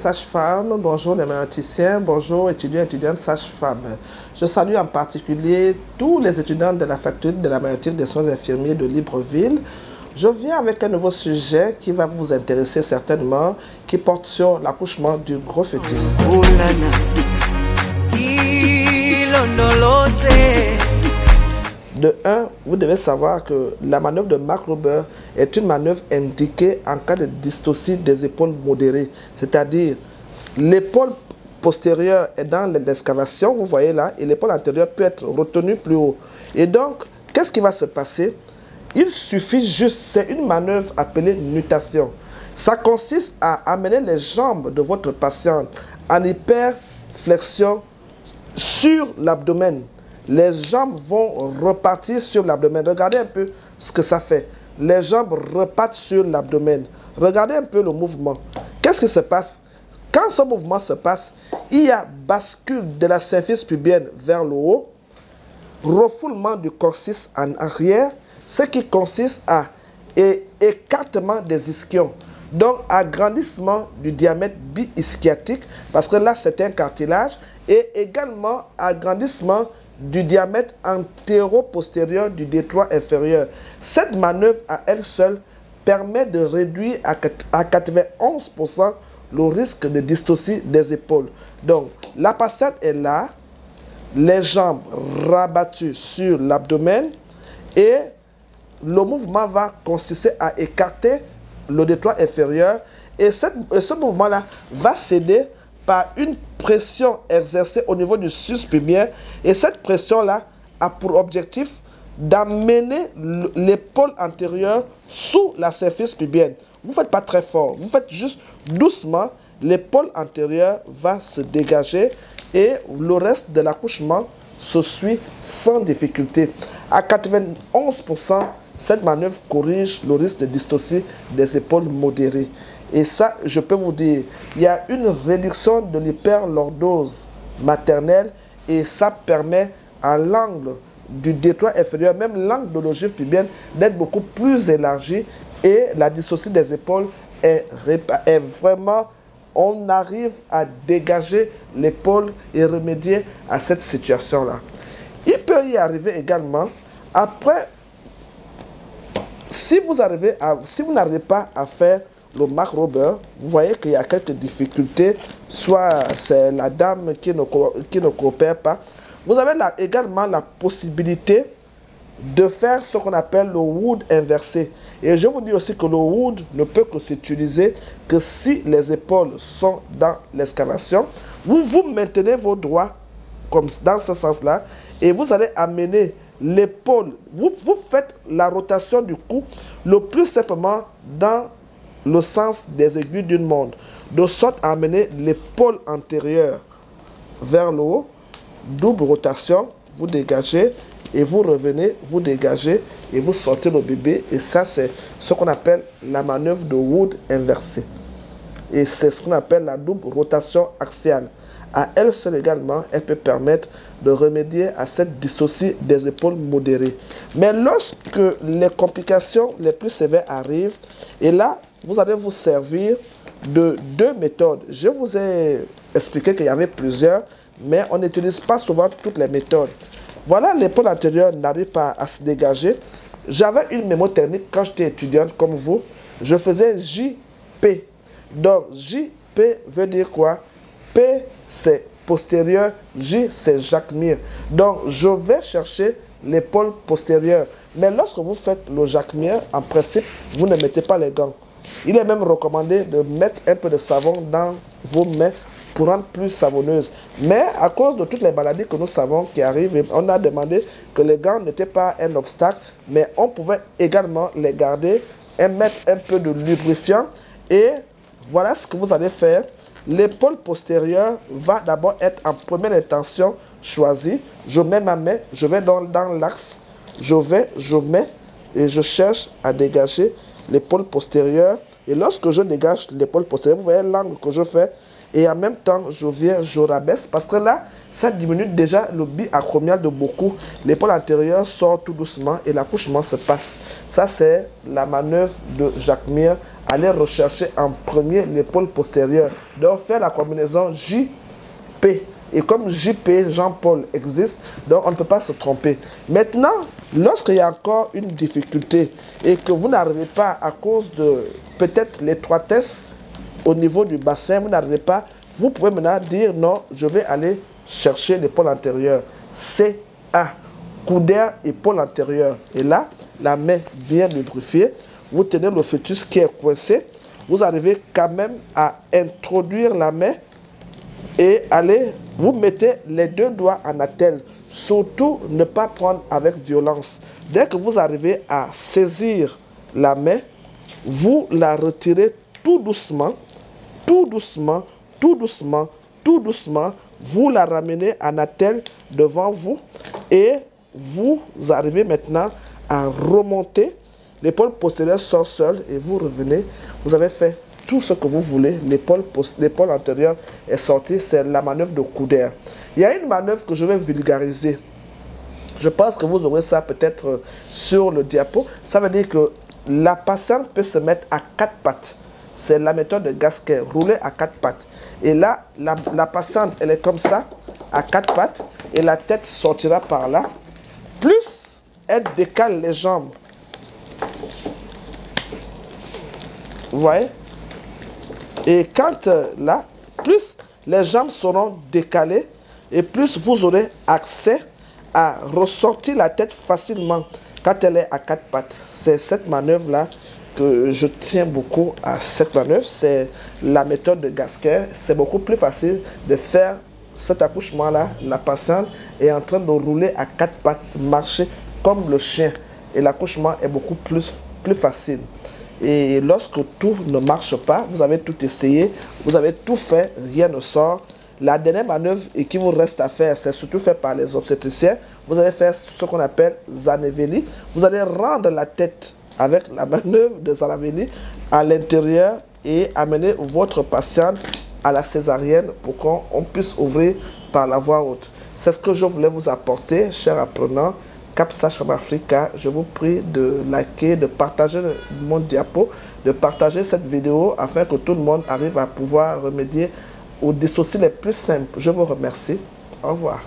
sages-femmes, bonjour les maïoticiens, bonjour étudiants et étudiantes sages-femmes. Je salue en particulier tous les étudiants de la faculté de la maïotique des soins infirmiers de Libreville. Je viens avec un nouveau sujet qui va vous intéresser certainement, qui porte sur l'accouchement du gros fœtus. De 1, vous devez savoir que la manœuvre de Mark Rober est une manœuvre indiquée en cas de dystocie des épaules modérées. C'est-à-dire, l'épaule postérieure est dans l'excavation, vous voyez là, et l'épaule antérieure peut être retenue plus haut. Et donc, qu'est-ce qui va se passer? Il suffit juste, c'est une manœuvre appelée nutation. Ça consiste à amener les jambes de votre patiente en hyperflexion sur l'abdomen. Les jambes vont repartir sur l'abdomen. Regardez un peu ce que ça fait. Les jambes repartent sur l'abdomen. Regardez un peu le mouvement. Qu'est-ce qui se passe? Quand ce mouvement se passe, il y a bascule de la symphyse pubienne vers le haut, refoulement du coccyx en arrière, ce qui consiste à écartement des ischions. Donc, agrandissement du diamètre bi-ischiatique, parce que là, c'est un cartilage, et également agrandissement du diamètre antéro-postérieur du détroit inférieur. Cette manœuvre à elle seule permet de réduire à 91% le risque de dystocie des épaules. Donc, la patiente est là, les jambes rabattues sur l'abdomen et le mouvement va consister à écarter le détroit inférieur et ce mouvement-là va céder par une pression exercée au niveau du sus pubien et cette pression-là a pour objectif d'amener l'épaule antérieure sous la symphyse pubienne. Vous ne faites pas très fort, vous faites juste doucement, l'épaule antérieure va se dégager et le reste de l'accouchement se suit sans difficulté. À 91%, cette manœuvre corrige le risque de dystocie des épaules modérées. Et ça, je peux vous dire, il y a une réduction de l'hyperlordose maternelle et ça permet à l'angle du détroit inférieur, même l'angle de l'ogive pubienne, d'être beaucoup plus élargi et la dystocie des épaules est vraiment, on arrive à dégager l'épaule et remédier à cette situation-là. Il peut y arriver également, après, si vous n'arrivez pas à faire le Mark Rober, vous voyez qu'il y a quelques difficultés, soit c'est la dame qui ne coopère pas. Vous avez également la possibilité de faire ce qu'on appelle le Wood inversé. Et je vous dis aussi que le Wood ne peut que s'utiliser que si les épaules sont dans l'excavation. Vous maintenez vos doigts comme dans ce sens-là et vous allez amener l'épaule. Vous faites la rotation du cou le plus simplement dans le sens des aiguilles d'une montre, de sorte à amener l'épaule antérieure vers le haut, double rotation, vous dégagez et vous revenez, vous dégagez et vous sortez le bébé. Et ça, c'est ce qu'on appelle la manœuvre de Wood inversée. Et c'est ce qu'on appelle la double rotation axiale. À elle seule également, elle peut permettre de remédier à cette dystocie des épaules modérées. Mais lorsque les complications les plus sévères arrivent, et là, vous allez vous servir de deux méthodes. Je vous ai expliqué qu'il y avait plusieurs, mais on n'utilise pas souvent toutes les méthodes. Voilà, l'épaule antérieure n'arrive pas à se dégager. J'avais une mémotechnique quand j'étais étudiante comme vous. Je faisais JP. Donc, JP veut dire quoi? P, c'est postérieur, J, c'est jacmire. Donc, je vais chercher l'épaule postérieure. Mais lorsque vous faites le jacmire, en principe, vous ne mettez pas les gants. Il est même recommandé de mettre un peu de savon dans vos mains pour rendre plus savonneuse. Mais à cause de toutes les maladies que nous savons qui arrivent, on a demandé que les gants n'étaient pas un obstacle, mais on pouvait également les garder et mettre un peu de lubrifiant. Et voilà ce que vous allez faire. L'épaule postérieure va d'abord être en première intention choisie. Je mets ma main, je vais dans l'axe, je mets et je cherche à dégager l'épaule postérieure. Et lorsque je dégage l'épaule postérieure, vous voyez l'angle que je fais. et en même temps, je rabaisse parce que là, ça diminue déjà le biacromial de beaucoup. L'épaule antérieure sort tout doucement et l'accouchement se passe. Ça, c'est la manœuvre de Jacques Mir. Allez rechercher en premier l'épaule postérieure. Donc, faire la combinaison JP. Et comme JP, Jean-Paul existe, donc on ne peut pas se tromper. Maintenant, lorsqu'il y a encore une difficulté et que vous n'arrivez pas à cause de peut-être l'étroitesse au niveau du bassin, vous n'arrivez pas, vous pouvez maintenant dire non, je vais aller chercher l'épaule antérieure. CA, coudaire, épaule antérieure. Et là, la main bien lubrifiée, vous tenez le fœtus qui est coincé, vous arrivez quand même à introduire la main et allez, vous mettez les deux doigts en attelle. Surtout, ne pas prendre avec violence. Dès que vous arrivez à saisir la main, vous la retirez tout doucement, tout doucement, tout doucement, tout doucement. Vous la ramenez en attelle devant vous et vous arrivez maintenant à remonter. L'épaule postérieure sort seule et vous revenez. Vous avez fait tout ce que vous voulez. L'épaule antérieure est sortie. C'est la manœuvre de coudaire. Il y a une manœuvre que je vais vulgariser. Je pense que vous aurez ça peut-être sur le diapo. Ça veut dire que la patiente peut se mettre à 4 pattes. C'est la méthode de Gasquet, rouler à 4 pattes. Et là, la patiente, elle est comme ça, à 4 pattes. Et la tête sortira par là. Plus elle décale les jambes. Vous voyez? Et quand là, plus les jambes seront décalées et plus vous aurez accès à ressortir la tête facilement quand elle est à 4 pattes. C'est cette manœuvre-là que je tiens beaucoup à cette manœuvre. C'est la méthode de Gasquet. C'est beaucoup plus facile de faire cet accouchement-là. La patiente est en train de rouler à 4 pattes, marcher comme le chien. Et l'accouchement est beaucoup plus facile. Et lorsque tout ne marche pas, vous avez tout essayé, vous avez tout fait, rien ne sort. La dernière manœuvre et qui vous reste à faire, c'est surtout fait par les obstétriciens. Vous allez faire ce qu'on appelle Zanavelli. Vous allez rendre la tête avec la manœuvre de Zanavelli à l'intérieur et amener votre patiente à la césarienne pour qu'on puisse ouvrir par la voie haute. C'est ce que je voulais vous apporter, chers apprenants. Cap Sage-Femme Africa, je vous prie de liker, de partager mon diapo, de partager cette vidéo afin que tout le monde arrive à pouvoir remédier aux dysociés les plus simples. Je vous remercie. Au revoir.